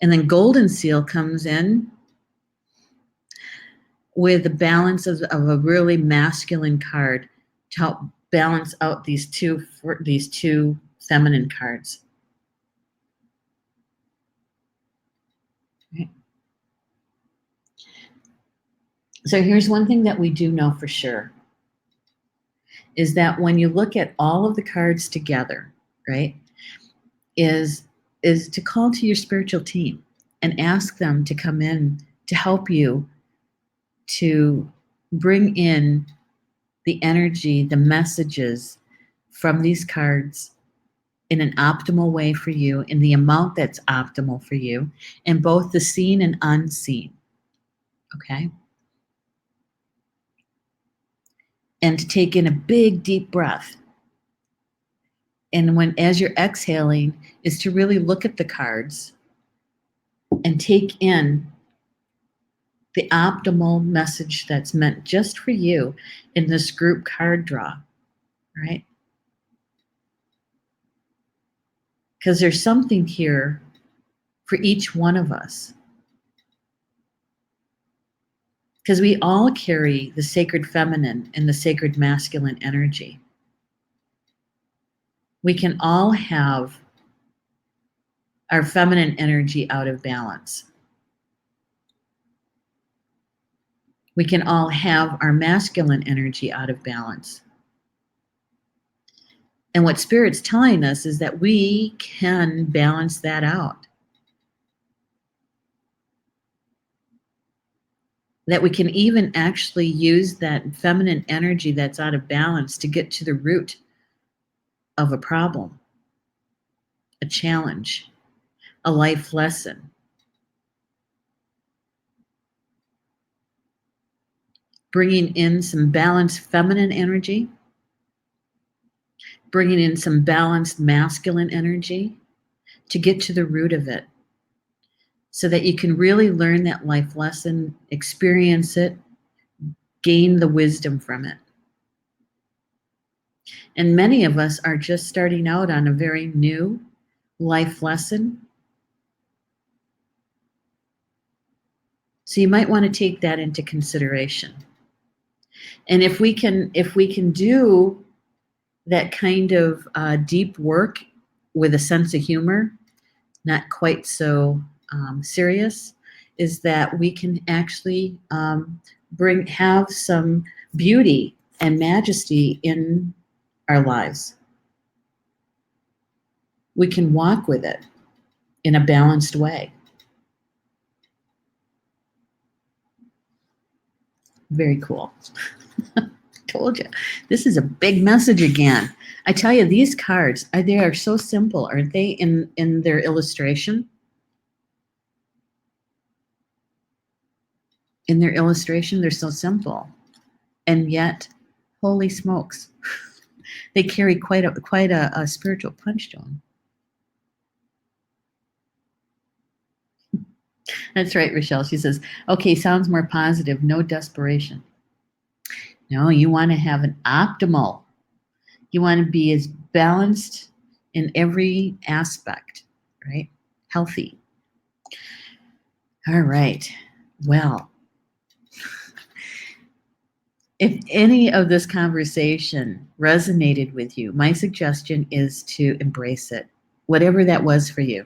And then Golden Seal comes in with the balance of a really masculine card to help balance out these two feminine cards. Right. So here's one thing that we do know for sure, is that when you look at all of the cards together, right, is to call to your spiritual team and ask them to come in to help you to bring in the energy, the messages from these cards in an optimal way for you, in the amount that's optimal for you, in both the seen and unseen. Okay? And to take in a big, deep breath. And as you're exhaling, is to really look at the cards and take in the optimal message that's meant just for you in this group card draw, right? Because there's something here for each one of us. Because we all carry the sacred feminine and the sacred masculine energy. We can all have our feminine energy out of balance. We can all have our masculine energy out of balance. And what Spirit's telling us is that we can balance that out. That we can even actually use that feminine energy that's out of balance to get to the root of a problem, a challenge, a life lesson. Bringing in some balanced feminine energy, bringing in some balanced masculine energy to get to the root of it so that you can really learn that life lesson, experience it, gain the wisdom from it. And many of us are just starting out on a very new life lesson. So you might want to take that into consideration. And if we can do that kind of deep work with a sense of humor, not quite so serious, is that we can actually have some beauty and majesty in our lives. We can walk with it in a balanced way. Very cool. Told you. This is a big message again. I tell you, these cards, they are so simple, aren't they, in their illustration? In their illustration, they're so simple. And yet, holy smokes, they carry quite a spiritual punch to them. That's right, Rochelle. She says, okay, sounds more positive, no desperation. No, you want to have an optimal. You want to be as balanced in every aspect, right? Healthy. All right. Well, If any of this conversation resonated with you, my suggestion is to embrace it, whatever that was for you.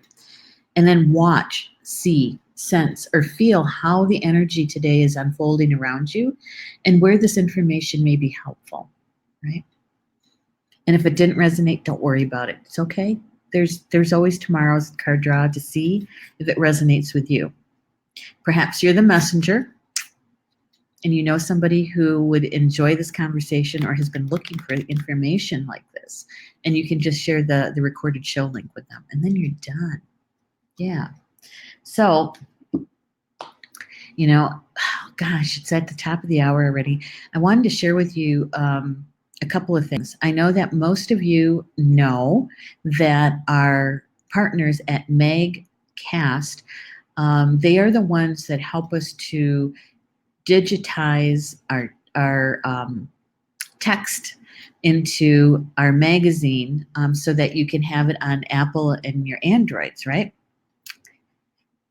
And then watch, see, sense, or feel how the energy today is unfolding around you and where this information may be helpful, right? And if it didn't resonate, don't worry about it. It's okay. There's always tomorrow's card draw to see if it resonates with you. Perhaps you're the messenger and you know somebody who would enjoy this conversation or has been looking for information like this, and you can just share the recorded show link with them, and then you're done. Yeah. So, gosh, it's at the top of the hour already. I wanted to share with you a couple of things. I know that most of you know that our partners at Magcast, they are the ones that help us to digitize our text into our magazine so that you can have it on Apple and your Androids, right?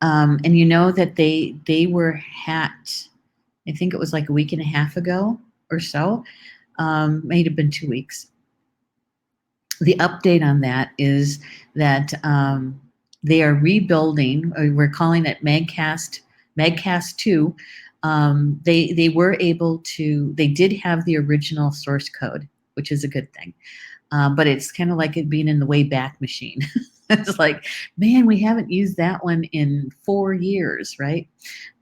And you know that they were hacked, I think it was like a week and a half ago or so, may have been 2 weeks. The update on that is that they are rebuilding, or we're calling it Magcast 2. They were able to, they did have the original source code, which is a good thing. But it's kind of like it being in the Wayback Machine. It's like, man, we haven't used that one in 4 years, right?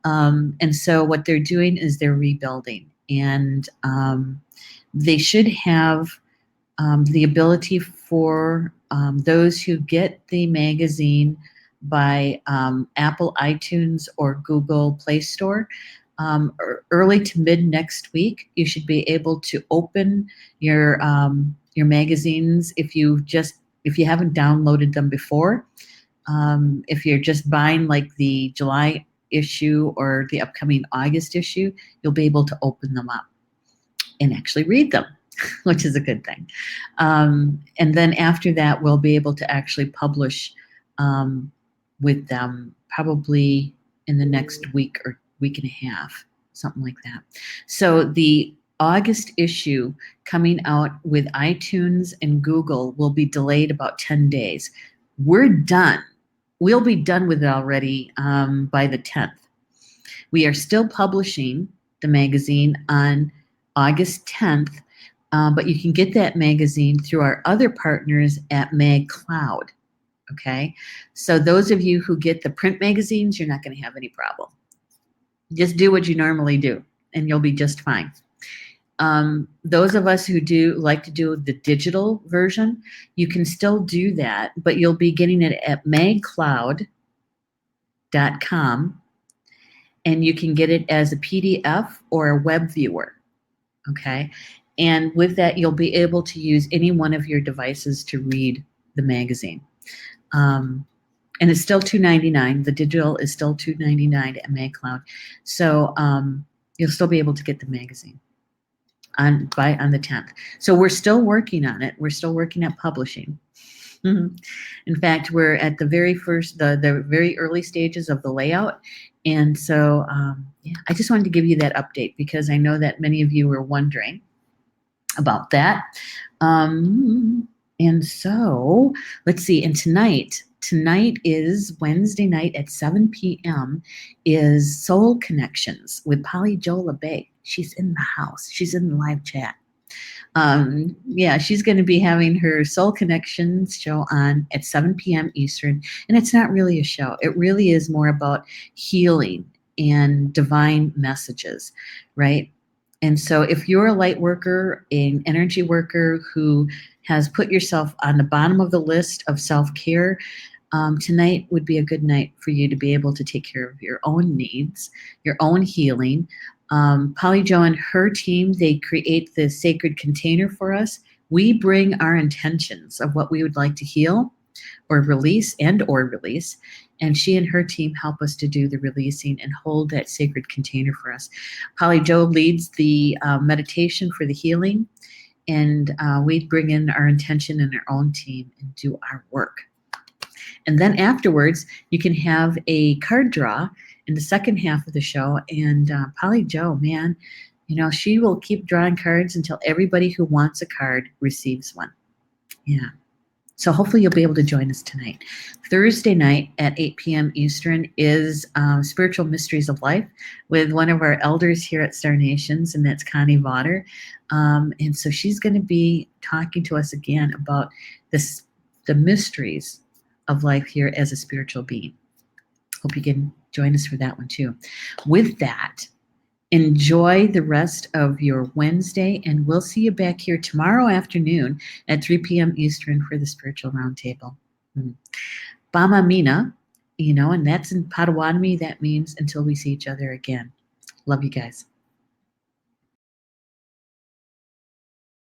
And so what they're doing is they're rebuilding, and they should have the ability for those who get the magazine by Apple iTunes or Google Play Store. Early to mid next week, you should be able to open your magazines if you haven't downloaded them before. If you're just buying like the July issue or the upcoming August issue, you'll be able to open them up and actually read them, which is a good thing. And then after that, we'll be able to actually publish with them probably in the next week or week and a half, something like that. So the August issue coming out with iTunes and Google will be delayed about 10 days. We're done. We'll be done with it already by the 10th. We are still publishing the magazine on August 10th, but you can get that magazine through our other partners at MagCloud. Okay, so those of you who get the print magazines, you're not going to have any problem. Just do what you normally do, and you'll be just fine. Those of us who like to do the digital version, you can still do that, but you'll be getting it at magcloud.com, and you can get it as a PDF or a web viewer. Okay, and with that, you'll be able to use any one of your devices to read the magazine. And it's still $2.99. The digital is still $2.99 at MagCloud. So you'll still be able to get the magazine on the 10th. So we're still working on it. We're still working at publishing. In fact, we're at the very early stages of the layout. And so, I just wanted to give you that update because I know that many of you were wondering about that. And so, let's see. And tonight is Wednesday night at 7 p.m. is Soul Connections with Polly Jo LeBay. She's in the house. She's in the live chat. She's going to be having her Soul Connections show on at 7 p.m. Eastern. And it's not really a show. It really is more about healing and divine messages, right? And so if you're a light worker, an energy worker who has put yourself on the bottom of the list of self-care, tonight would be a good night for you to be able to take care of your own needs, your own healing. Polly Jo and her team, they create the sacred container for us. We bring our intentions of what we would like to heal or release, and she and her team help us to do the releasing and hold that sacred container for us. Polly Jo leads the meditation for the healing, and we bring in our intention and our own team and do our work. And then afterwards, you can have a card draw in the second half of the show. And Polly Jo, man, She will keep drawing cards until everybody who wants a card receives one. Yeah. So hopefully you'll be able to join us tonight. Thursday night at 8 p.m. Eastern is Spiritual Mysteries of Life with one of our elders here at Star Nations, and that's Connie Vaughter. And so she's going to be talking to us again about the mysteries of life here as a spiritual being. Hope you can join us for that one too. With that, enjoy the rest of your Wednesday, and we'll see you back here tomorrow afternoon at 3 p.m. Eastern for the Spiritual Roundtable. Bama Mina, and that's in Potawatomi. That means until we see each other again. Love you guys.